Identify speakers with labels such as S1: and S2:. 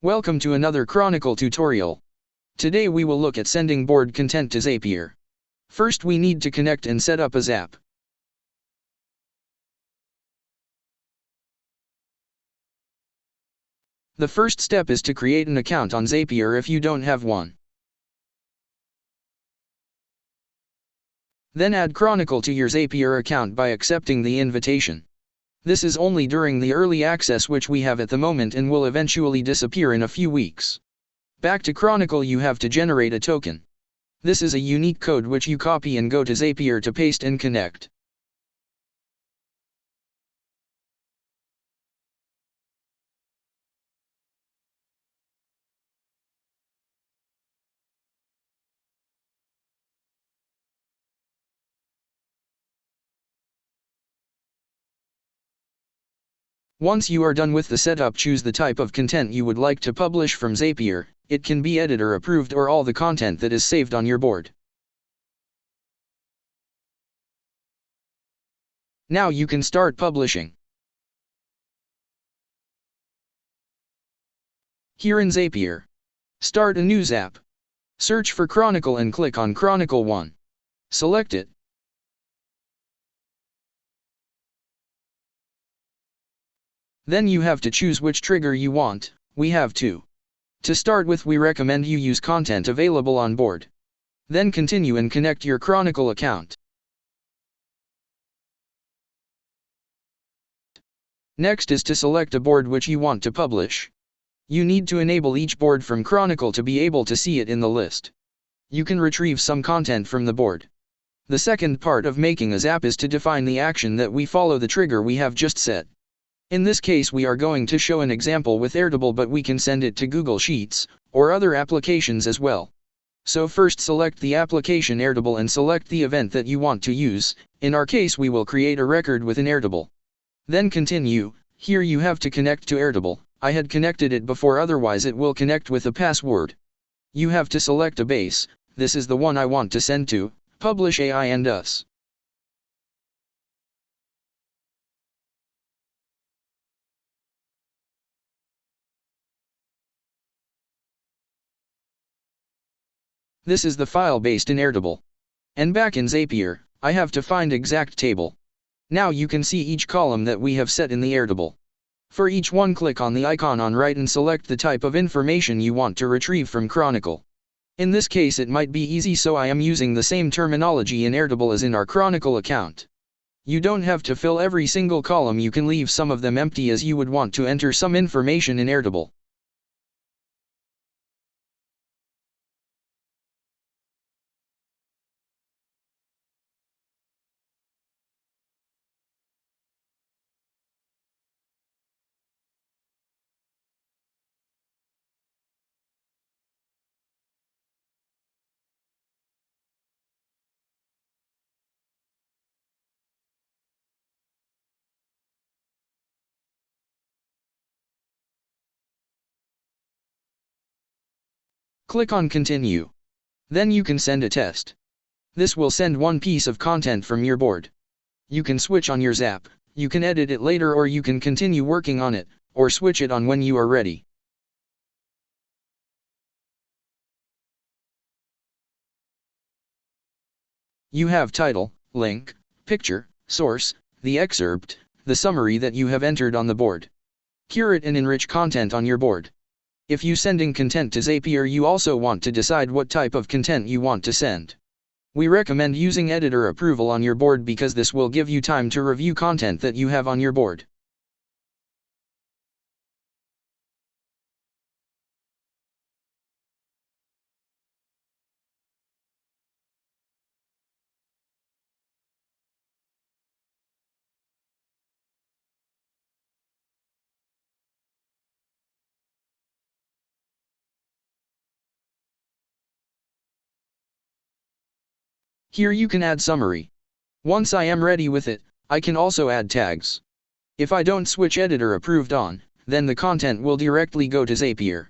S1: Welcome to another Cronycle tutorial. Today we will look at sending board content to Zapier. First we need to connect and set up a Zap. The first step is to create an account on Zapier if you don't have one. Then add Cronycle to your Zapier account by accepting the invitation. This is only during the early access which we have at the moment and will eventually disappear in a few weeks. Back to Cronycle, you have to generate a token. This is a unique code which you copy and go to Zapier to paste and connect. Once you are done with the setup, choose the type of content you would like to publish from Zapier. It can be editor approved or all the content that is saved on your board. Now you can start publishing. Here in Zapier, start a new Zap. Search for Cronycle and click on Cronycle 1. Select it. Then you have to choose which trigger you want. We have two. To start with, we recommend you use content available on board. Then continue and connect your Cronycle account. Next is to select a board which you want to publish. You need to enable each board from Cronycle to be able to see it in the list. You can retrieve some content from the board. The second part of making a Zap is to define the action that we follow the trigger we have just set. In this case we are going to show an example with Airtable, but we can send it to Google Sheets, or other applications as well. So first select the application Airtable and select the event that you want to use. In our case we will create a record with an Airtable. Then continue. Here you have to connect to Airtable. I had connected it before, otherwise it will connect with a password. You have to select a base. This is the one I want to send to, publish AI and us. This is the file based in Airtable. And back in Zapier, I have to find exact table. Now you can see each column that we have set in the Airtable. For each one, click on the icon on right and select the type of information you want to retrieve from Cronycle. In this case it might be easy, so I am using the same terminology in Airtable as in our Cronycle account. You don't have to fill every single column, you can leave some of them empty as you would want to enter some information in Airtable. Click on Continue. Then you can send a test. This will send one piece of content from your board. You can switch on your Zap, you can edit it later, or you can continue working on it, or switch it on when you are ready. You have title, link, picture, source, the excerpt, the summary that you have entered on the board. Curate and enrich content on your board. If you sending content to Zapier, you also want to decide what type of content you want to send. We recommend using editor approval on your board because this will give you time to review content that you have on your board. Here you can add summary. Once I am ready with it, I can also add tags. If I don't switch editor approved on, then the content will directly go to Zapier.